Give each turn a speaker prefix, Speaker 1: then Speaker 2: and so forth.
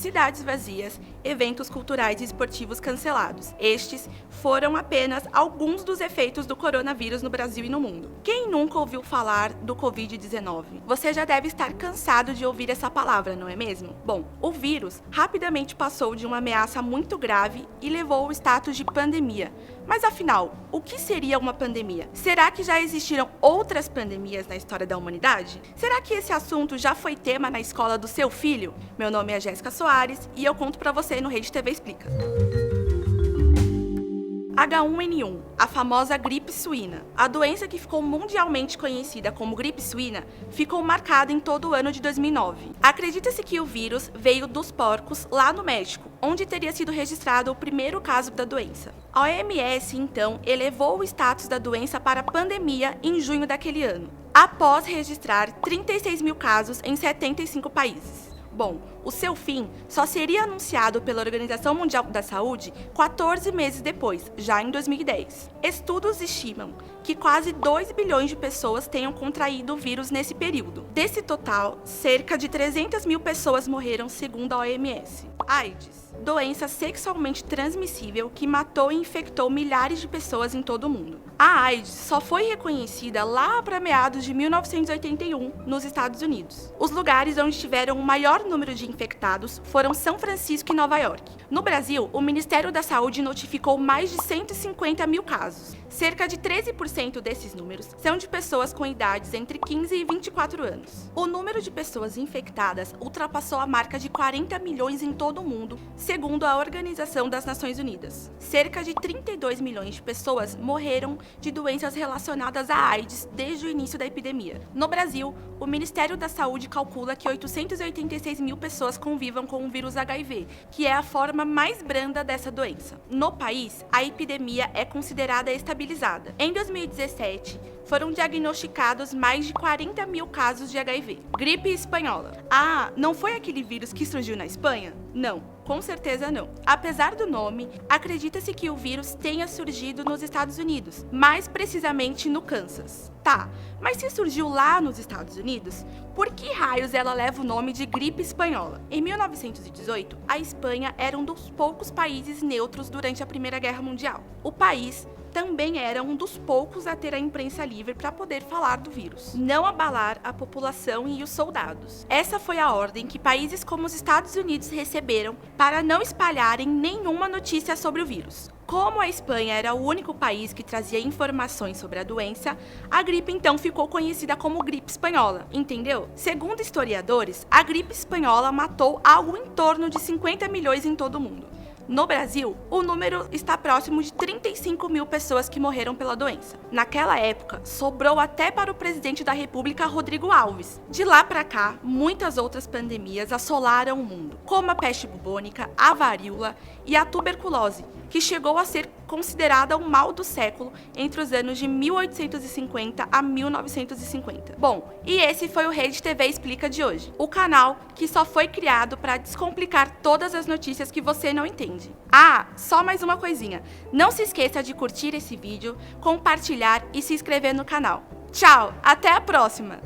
Speaker 1: cidades vazias, eventos culturais e esportivos cancelados. Estes foram apenas alguns dos efeitos do coronavírus no Brasil e no mundo. Quem nunca ouviu falar do Covid-19? Você já deve estar cansado de ouvir essa palavra, não é mesmo? Bom, o vírus rapidamente passou de uma ameaça muito grave e levou ao status de pandemia. Mas afinal, o que seria uma pandemia? Será que já existiram outras pandemias na história da humanidade? Será que esse assunto já foi tema na escola do seu filho? Meu nome é Jéssica Soares e eu conto pra você no Rede TV Explica. H1N1, a famosa gripe suína. A doença que ficou mundialmente conhecida como gripe suína ficou marcada em todo o ano de 2009. Acredita-se que o vírus veio dos porcos lá no México, onde teria sido registrado o primeiro caso da doença. A OMS, então, elevou o status da doença para pandemia em junho daquele ano, após registrar 36 mil casos em 75 países. Bom, o seu fim só seria anunciado pela Organização Mundial da Saúde 14 meses depois, já em 2010. Estudos estimam que quase 2 bilhões de pessoas tenham contraído o vírus nesse período. Desse total, cerca de 300 mil pessoas morreram, segundo a OMS. AIDS, doença sexualmente transmissível que matou e infectou milhares de pessoas em todo o mundo. A AIDS só foi reconhecida lá para meados de 1981 nos Estados Unidos. Os lugares onde tiveram o maior número de infectados foram São Francisco e Nova York. No Brasil, o Ministério da Saúde notificou mais de 150 mil casos. Cerca de 13% desses números são de pessoas com idades entre 15 e 24 anos. O número de pessoas infectadas ultrapassou a marca de 40 milhões em todo o mundo, segundo a Organização das Nações Unidas. Cerca de 32 milhões de pessoas morreram de doenças relacionadas à AIDS desde o início da epidemia. No Brasil, o Ministério da Saúde calcula que 886 mil pessoas convivam com o vírus HIV, que é a forma mais branda dessa doença. No país, a epidemia é considerada estabilizada. Em 2017, foram diagnosticados mais de 40 mil casos de HIV. Gripe espanhola. Ah, não foi aquele vírus que surgiu na Espanha? Não, com certeza não. Apesar do nome, acredita-se que o vírus tenha surgido nos Estados Unidos, mais precisamente no Kansas. Tá, mas se surgiu lá nos Estados Unidos, por que raios ela leva o nome de gripe espanhola? Em 1918, a Espanha era um dos poucos países neutros durante a Primeira Guerra Mundial. O país também era um dos poucos a ter a imprensa livre para poder falar do vírus. Não abalar a população e os soldados. Essa foi a ordem que países como os Estados Unidos receberam para não espalharem nenhuma notícia sobre o vírus. Como a Espanha era o único país que trazia informações sobre a doença, a gripe então ficou conhecida como gripe espanhola, entendeu? Segundo historiadores, a gripe espanhola matou algo em torno de 50 milhões em todo o mundo. No Brasil, o número está próximo de 35 mil pessoas que morreram pela doença. Naquela época, sobrou até para o presidente da República, Rodrigo Alves. De lá para cá, muitas outras pandemias assolaram o mundo, como a peste bubônica, a varíola e a tuberculose, que chegou a ser considerada o mal do século entre os anos de 1850 a 1950. Bom, e esse foi o Rede TV Explica de hoje, o canal que só foi criado para descomplicar todas as notícias que você não entende. Ah, só mais uma coisinha, não se esqueça de curtir esse vídeo, compartilhar e se inscrever no canal. Tchau, até a próxima!